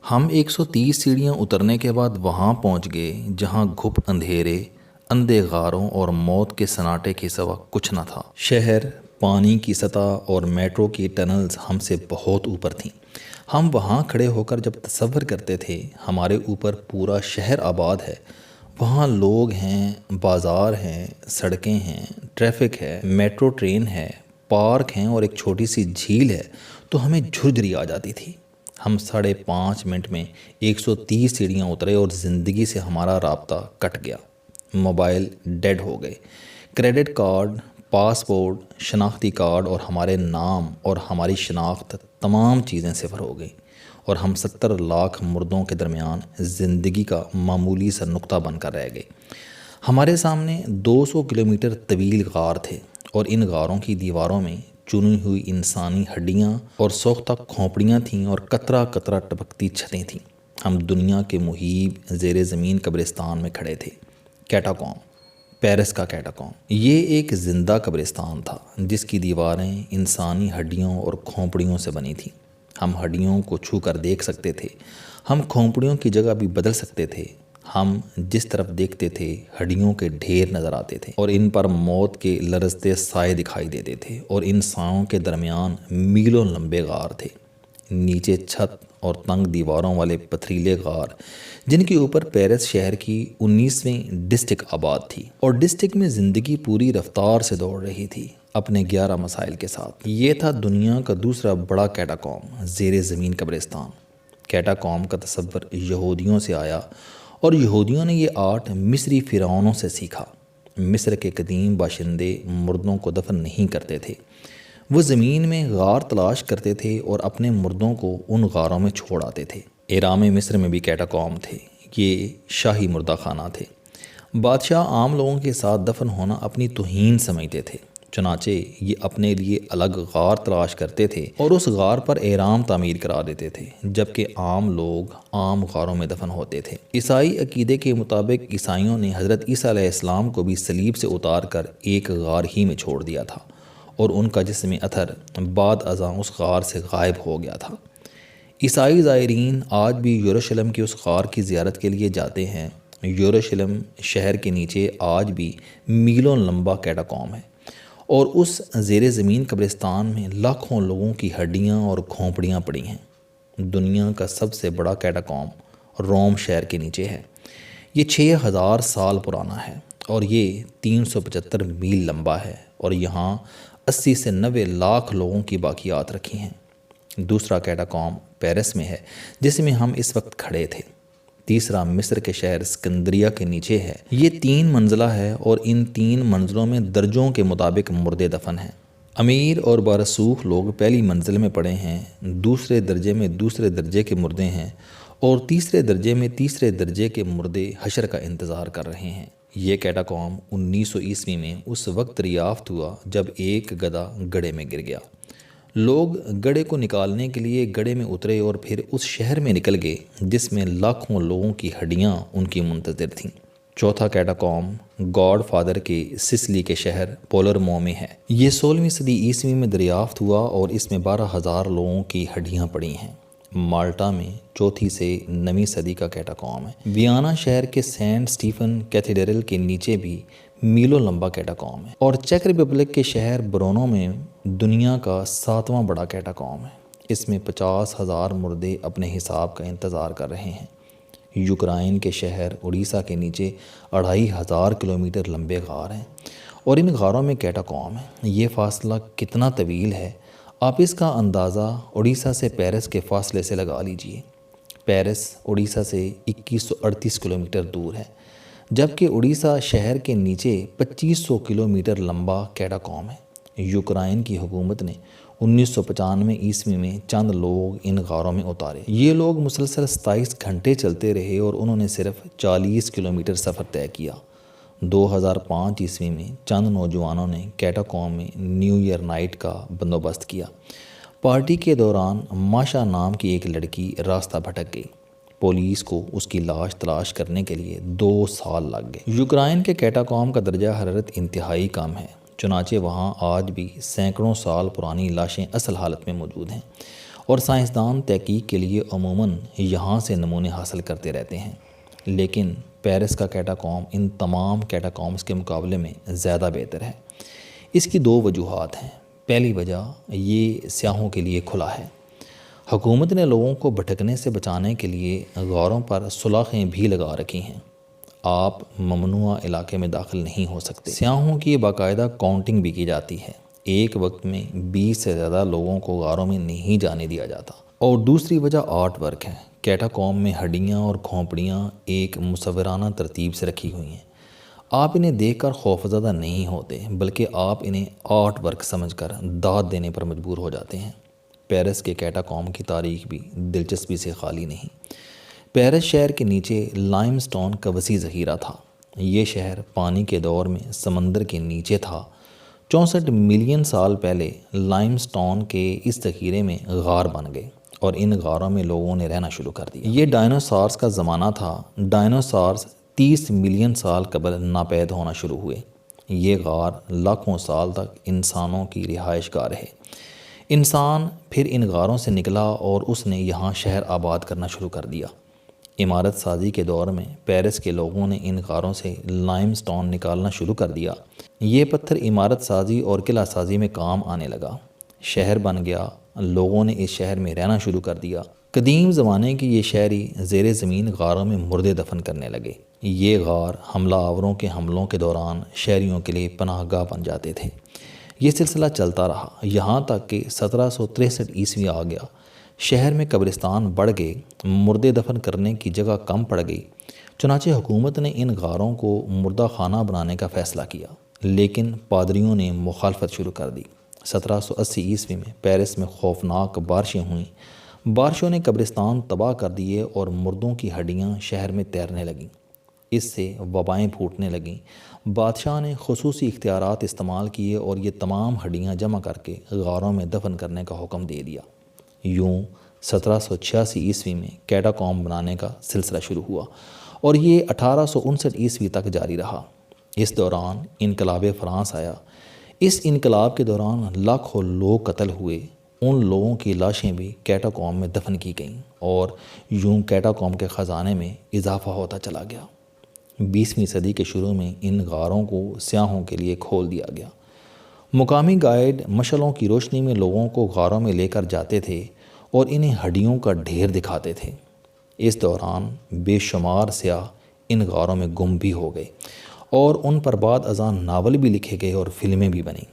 ہم 130 سیڑھیاں اترنے کے بعد وہاں پہنچ گئے جہاں گھپ اندھیرے، اندھے غاروں اور موت کے سناٹے کے سوا کچھ نہ تھا۔ شہر، پانی کی سطح اور میٹرو کی ٹنلز ہم سے بہت اوپر تھیں۔ ہم وہاں کھڑے ہو کر جب تصور کرتے تھے ہمارے اوپر پورا شہر آباد ہے، وہاں لوگ ہیں، بازار ہیں، سڑکیں ہیں، ٹریفک ہے، میٹرو ٹرین ہے، پارک ہیں اور ایک چھوٹی سی جھیل ہے، تو ہمیں جھرجھری آ جاتی تھی۔ ہم 5.5 منٹ میں 130 سیڑھیاں اترے اور زندگی سے ہمارا رابطہ کٹ گیا۔ موبائل ڈیڈ ہو گئے، کریڈٹ کارڈ، پاسپورٹ، شناختی کارڈ اور ہمارے نام اور ہماری شناخت، تمام چیزیں صفر ہو گئیں، اور ہم 70 لاکھ مردوں کے درمیان زندگی کا معمولی سا نقطہ بن کر رہ گئے۔ ہمارے سامنے 200 کلومیٹر طویل غار تھے، اور ان غاروں کی دیواروں میں چنی ہوئی انسانی ہڈیاں اور سوختہ کھوپڑیاں تھیں اور قطرہ قطرہ ٹپکتی چھتیں تھیں۔ ہم دنیا کے مہیب زیر زمین قبرستان میں کھڑے تھے۔ کیٹاکوم، پیرس کا کیٹاکوم، یہ ایک زندہ قبرستان تھا جس کی دیواریں انسانی ہڈیوں اور کھوپڑیوں سے بنی تھیں۔ ہم ہڈیوں کو چھو کر دیکھ سکتے تھے، ہم کھوپڑیوں کی جگہ بھی بدل سکتے تھے۔ ہم جس طرف دیکھتے تھے ہڈیوں کے ڈھیر نظر آتے تھے، اور ان پر موت کے لرزتے سائے دکھائی دیتے تھے، اور ان سایوں کے درمیان میلوں لمبے غار تھے، نیچے چھت اور تنگ دیواروں والے پتھریلے غار جن کے اوپر پیرس شہر کی 19ویں ڈسٹرکٹ آباد تھی، اور ڈسٹرکٹ میں زندگی پوری رفتار سے دوڑ رہی تھی اپنے 11 مسائل کے ساتھ۔ یہ تھا دنیا کا دوسرا بڑا کیٹاکوم، زیر زمین قبرستان۔ کیٹاکوم کا تصور یہودیوں سے آیا، اور یہودیوں نے یہ آرٹ مصری فرعونوں سے سیکھا۔ مصر کے قدیم باشندے مردوں کو دفن نہیں کرتے تھے، وہ زمین میں غار تلاش کرتے تھے اور اپنے مردوں کو ان غاروں میں چھوڑ آتے تھے۔ اہرام مصر میں بھی کیٹاکوم تھے، یہ شاہی مردہ خانہ تھے۔ بادشاہ عام لوگوں کے ساتھ دفن ہونا اپنی توہین سمجھتے تھے، چنانچہ یہ اپنے لیے الگ غار تلاش کرتے تھے اور اس غار پر اہرام تعمیر کرا دیتے تھے، جبکہ عام لوگ عام غاروں میں دفن ہوتے تھے۔ عیسائی عقیدے کے مطابق عیسائیوں نے حضرت عیسیٰ علیہ السلام کو بھی صلیب سے اتار کر ایک غار ہی میں چھوڑ دیا تھا، اور ان کا جسم اطہر بعد ازاں اس غار سے غائب ہو گیا تھا۔ عیسائی زائرین آج بھی یروشلم کی اس غار کی زیارت کے لیے جاتے ہیں۔ یروشلم شہر کے نیچے آج بھی میلوں لمبا کیٹاکوم ہے، اور اس زیر زمین قبرستان میں لاکھوں لوگوں کی ہڈیاں اور کھوپڑیاں پڑی ہیں۔ دنیا کا سب سے بڑا کیٹاکوم روم شہر کے نیچے ہے۔ یہ 6000 سال پرانا ہے، اور یہ 375 میل لمبا ہے، اور یہاں 80 سے 90 لاکھ لوگوں کی باقیات رکھی ہیں۔ دوسرا کیٹاکوم پیرس میں ہے، جس میں ہم اس وقت کھڑے تھے۔ تیسرا مصر کے شہر اسکندریہ کے نیچے ہے، یہ 3 منزلہ ہے، اور ان 3 منزلوں میں درجوں کے مطابق مردے دفن ہیں۔ امیر اور بارسوخ لوگ پہلی منزل میں پڑے ہیں، دوسرے درجے میں دوسرے درجے کے مردے ہیں، اور تیسرے درجے میں تیسرے درجے کے مردے حشر کا انتظار کر رہے ہیں۔ یہ کیٹاکوم 1900 عیسوی میں اس وقت دریافت ہوا جب ایک گدھا گڑھے میں گر گیا۔ لوگ گڑھے کو نکالنے کے لیے گڑھے میں اترے اور پھر اس شہر میں نکل گئے جس میں لاکھوں لوگوں کی ہڈیاں ان کی منتظر تھیں۔ چوتھا کیٹاکوم گاڈ فادر کے سسلی کے شہر پولرمو میں ہے۔ یہ 16ویں صدی عیسوی میں دریافت ہوا، اور اس میں 12,000 لوگوں کی ہڈیاں پڑی ہیں۔ مالٹا میں 4 سے 9ویں صدی کا کیٹاکوم ہے۔ ویانا شہر کے سینٹ سٹیفن کیتھیڈرل کے نیچے بھی میلوں لمبا کیٹاکوم ہے، اور چیک ریپبلک کے شہر برونو میں دنیا کا 7واں بڑا کیٹاکوم ہے۔ اس میں 50,000 مردے اپنے حساب کا انتظار کر رہے ہیں۔ یوکرائن کے شہر اڑیسہ کے نیچے 2500 کلومیٹر لمبے غار ہیں، اور ان غاروں میں کیٹاکوم ہے۔ یہ فاصلہ کتنا طویل ہے، آپ اس کا اندازہ اڑیسہ سے پیرس کے فاصلے سے لگا لیجئے۔ پیرس اڑیسہ سے 2138 کلومیٹر دور ہے، جبکہ اڑیسہ شہر کے نیچے 2500 کلومیٹر لمبا کیٹاکوم ہے۔ یوکرائن کی حکومت نے 1995 عیسوی میں چند لوگ ان غاروں میں اتارے۔ یہ لوگ مسلسل 27 گھنٹے چلتے رہے، اور انہوں نے صرف 40 کلومیٹر سفر طے کیا۔ 2005 عیسوی میں چند نوجوانوں نے کیٹاکوم میں نیو ایئر نائٹ کا بندوبست کیا۔ پارٹی کے دوران ماشا نام کی ایک لڑکی راستہ بھٹک گئی۔ پولیس کو اس کی لاش تلاش کرنے کے لیے 2 سال لگ گئے۔ یوکرائن کے کیٹاکوم کا درجہ حرارت انتہائی کم ہے، چنانچہ وہاں آج بھی سینکڑوں سال پرانی لاشیں اصل حالت میں موجود ہیں، اور سائنسدان تحقیق کے لیے عموماً یہاں سے نمونے حاصل کرتے رہتے ہیں، لیکن پیرس کا کیٹاکوم ان تمام کیٹاکومس کے مقابلے میں زیادہ بہتر ہے۔ اس کی دو وجوہات ہیں۔ پہلی وجہ یہ سیاحوں کے لیے کھلا ہے۔ حکومت نے لوگوں کو بھٹکنے سے بچانے کے لیے غاروں پر سلاخیں بھی لگا رکھی ہیں۔ آپ ممنوعہ علاقے میں داخل نہیں ہو سکتے۔ سیاحوں کی باقاعدہ کاؤنٹنگ بھی کی جاتی ہے۔ ایک وقت میں 20 سے زیادہ لوگوں کو غاروں میں نہیں جانے دیا جاتا۔ اور دوسری وجہ آرٹ ورک ہے۔ کیٹاکوم میں ہڈیاں اور کھوپڑیاں ایک مصورانہ ترتیب سے رکھی ہوئی ہیں۔ آپ انہیں دیکھ کر خوفزدہ نہیں ہوتے، بلکہ آپ انہیں آرٹ ورک سمجھ کر داد دینے پر مجبور ہو جاتے ہیں۔ پیرس کے کیٹاکوم کی تاریخ بھی دلچسپی سے خالی نہیں۔ پیرس شہر کے نیچے لائم سٹون کا وسیع ذخیرہ تھا۔ یہ شہر پانی کے دور میں سمندر کے نیچے تھا۔ 64 ملین سال پہلے لائم سٹون کے اس ذخیرے میں غار بن گئے اور ان غاروں میں لوگوں نے رہنا شروع کر دیا۔ یہ ڈائنوسارز کا زمانہ تھا۔ ڈائنوسارز 30 ملین سال قبل ناپید ہونا شروع ہوئے۔ یہ غار لاکھوں سال تک انسانوں کی رہائش گاہ رہے۔ انسان پھر ان غاروں سے نکلا اور اس نے یہاں شہر آباد کرنا شروع کر دیا۔ عمارت سازی کے دور میں پیرس کے لوگوں نے ان غاروں سے لائم سٹون نکالنا شروع کر دیا۔ یہ پتھر عمارت سازی اور قلعہ سازی میں کام آنے لگا۔ شہر بن گیا۔ لوگوں نے اس شہر میں رہنا شروع کر دیا۔ قدیم زمانے کے یہ شہری زیر زمین غاروں میں مردے دفن کرنے لگے۔ یہ غار حملہ آوروں کے حملوں کے دوران شہریوں کے لیے پناہ گاہ بن جاتے تھے۔ یہ سلسلہ چلتا رہا یہاں تک کہ 1763 عیسوی آ گیا۔ شہر میں قبرستان بڑھ گئے، مردے دفن کرنے کی جگہ کم پڑ گئی۔ چنانچہ حکومت نے ان غاروں کو مردہ خانہ بنانے کا فیصلہ کیا، لیکن پادریوں نے مخالفت شروع کر دی۔ 1780 عیسوی میں پیرس میں خوفناک بارشیں ہوئیں۔ بارشوں نے قبرستان تباہ کر دیے اور مردوں کی ہڈیاں شہر میں تیرنے لگیں۔ اس سے وبائیں پھوٹنے لگیں۔ بادشاہ نے خصوصی اختیارات استعمال کیے اور یہ تمام ہڈیاں جمع کر کے غاروں میں دفن کرنے کا حکم دے دیا۔ یوں 1786 عیسوی میں کیٹاکوم بنانے کا سلسلہ شروع ہوا اور یہ 1859 عیسوی تک جاری رہا۔ اس دوران انقلاب فرانس آیا۔ اس انقلاب کے دوران لاکھوں لوگ قتل ہوئے۔ ان لوگوں کی لاشیں بھی کیٹاکوم میں دفن کی گئیں اور یوں کیٹاکوم کے خزانے میں اضافہ ہوتا چلا گیا۔ 20ویں صدی کے شروع میں ان غاروں کو سیاحوں کے لیے کھول دیا گیا۔ مقامی گائیڈ مشعلوں کی روشنی میں لوگوں کو غاروں میں لے کر جاتے تھے اور انہیں ہڈیوں کا ڈھیر دکھاتے تھے۔ اس دوران بے شمار سیاح ان غاروں میں گم بھی ہو گئے اور ان پر بعد ازاں ناول بھی لکھے گئے اور فلمیں بھی بنیں۔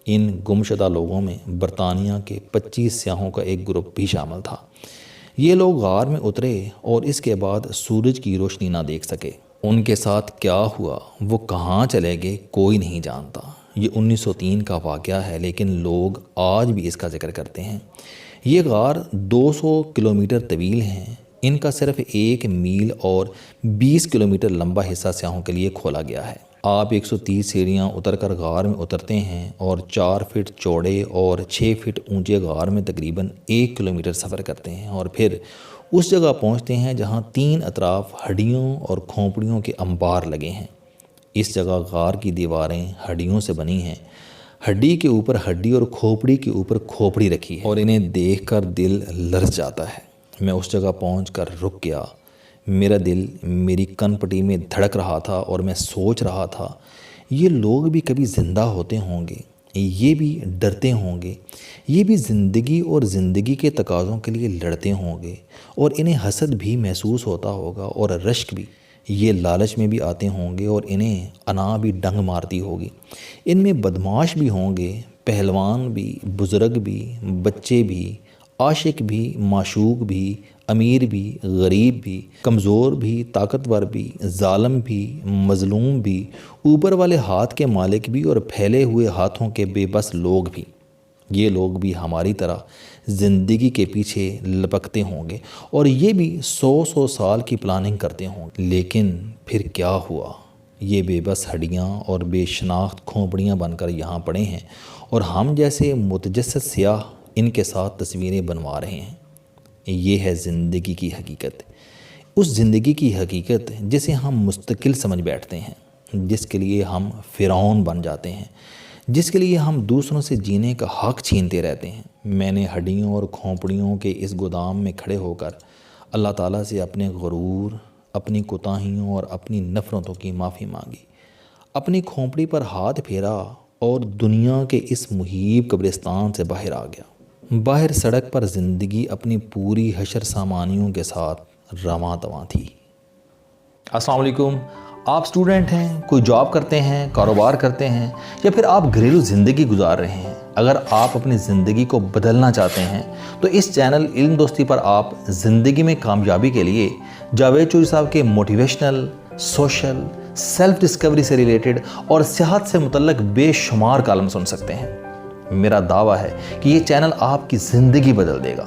ان گمشدہ لوگوں میں برطانیہ کے 25 سیاحوں کا ایک گروپ بھی شامل تھا۔ یہ لوگ غار میں اترے اور اس کے بعد سورج کی روشنی نہ دیکھ سکے۔ ان کے ساتھ کیا ہوا، وہ کہاں چلے گئے، کوئی نہیں جانتا۔ یہ 1903 کا واقعہ ہے، لیکن لوگ آج بھی اس کا ذکر کرتے ہیں۔ یہ غار 200 کلومیٹر طویل ہیں۔ ان کا صرف 1 میل اور 20 کلومیٹر لمبا حصہ سیاحوں کے لیے کھولا گیا ہے۔ آپ 130 سیڑھیاں اتر کر غار میں اترتے ہیں اور 4 فٹ چوڑے اور 6 فٹ اونچے غار میں تقریباً 1 کلومیٹر سفر کرتے ہیں اور پھر اس جگہ پہنچتے ہیں جہاں 3 اطراف ہڈیوں اور کھوپڑیوں کے انبار لگے ہیں۔ اس جگہ غار کی دیواریں ہڈیوں سے بنی ہیں۔ ہڈی کے اوپر ہڈی اور کھوپڑی کے اوپر کھوپڑی رکھی ہے اور انہیں دیکھ کر دل لرز جاتا ہے۔ میں اس جگہ پہنچ کر رک گیا۔ میرا دل میری کن پٹی میں دھڑک رہا تھا اور میں سوچ رہا تھا، یہ لوگ بھی کبھی زندہ ہوتے ہوں گے، یہ بھی ڈرتے ہوں گے، یہ بھی زندگی اور زندگی کے تقاضوں کے لیے لڑتے ہوں گے اور انہیں حسد بھی محسوس ہوتا ہوگا اور رشک بھی۔ یہ لالچ میں بھی آتے ہوں گے اور انہیں انا بھی ڈنگ مارتی ہوگی۔ ان میں بدمعاش بھی ہوں گے، پہلوان بھی، بزرگ بھی، بچے بھی، عاشق بھی، معشوق بھی، امیر بھی، غریب بھی، کمزور بھی، طاقتور بھی، ظالم بھی، مظلوم بھی، اوپر والے ہاتھ کے مالک بھی اور پھیلے ہوئے ہاتھوں کے بے بس لوگ بھی۔ یہ لوگ بھی ہماری طرح زندگی کے پیچھے لپکتے ہوں گے اور یہ بھی 100 سال کی پلاننگ کرتے ہوں گے۔ لیکن پھر کیا ہوا؟ یہ بے بس ہڈیاں اور بے شناخت کھوپڑیاں بن کر یہاں پڑے ہیں اور ہم جیسے متجسد سیاح ان کے ساتھ تصویریں بنوا رہے ہیں۔ یہ ہے زندگی کی حقیقت۔ اس زندگی کی حقیقت جسے ہم مستقل سمجھ بیٹھتے ہیں، جس کے لیے ہم فرعون بن جاتے ہیں، جس کے لیے ہم دوسروں سے جینے کا حق چھینتے رہتے ہیں۔ میں نے ہڈیوں اور کھوپڑیوں کے اس گودام میں کھڑے ہو کر اللہ تعالیٰ سے اپنے غرور، اپنی کوتاہیوں اور اپنی نفرتوں کی معافی مانگی، اپنی کھوپڑی پر ہاتھ پھیرا اور دنیا کے اس مہیب قبرستان سے باہر آ گیا۔ باہر سڑک پر زندگی اپنی پوری حشر سامانیوں کے ساتھ رواں دواں تھی۔ السلام علیکم۔ آپ سٹوڈنٹ ہیں، کوئی جاب کرتے ہیں، کاروبار کرتے ہیں، یا پھر آپ گھریلو زندگی گزار رہے ہیں۔ اگر آپ اپنی زندگی کو بدلنا چاہتے ہیں تو اس چینل علم دوستی پر آپ زندگی میں کامیابی کے لیے جاوید چوہدری صاحب کے موٹیویشنل، سوشل، سیلف ڈسکوری سے ریلیٹڈ اور صحت سے متعلق بے شمار کالم سن سکتے ہیں۔ میرا دعویٰ ہے کہ یہ چینل آپ کی زندگی بدل دے گا۔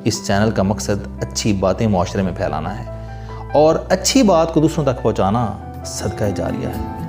اس چینل کا مقصد اچھی باتیں معاشرے میں پھیلانا ہے اور اچھی بات کو دوسروں تک پہنچانا صدقہ جاریہ ہے۔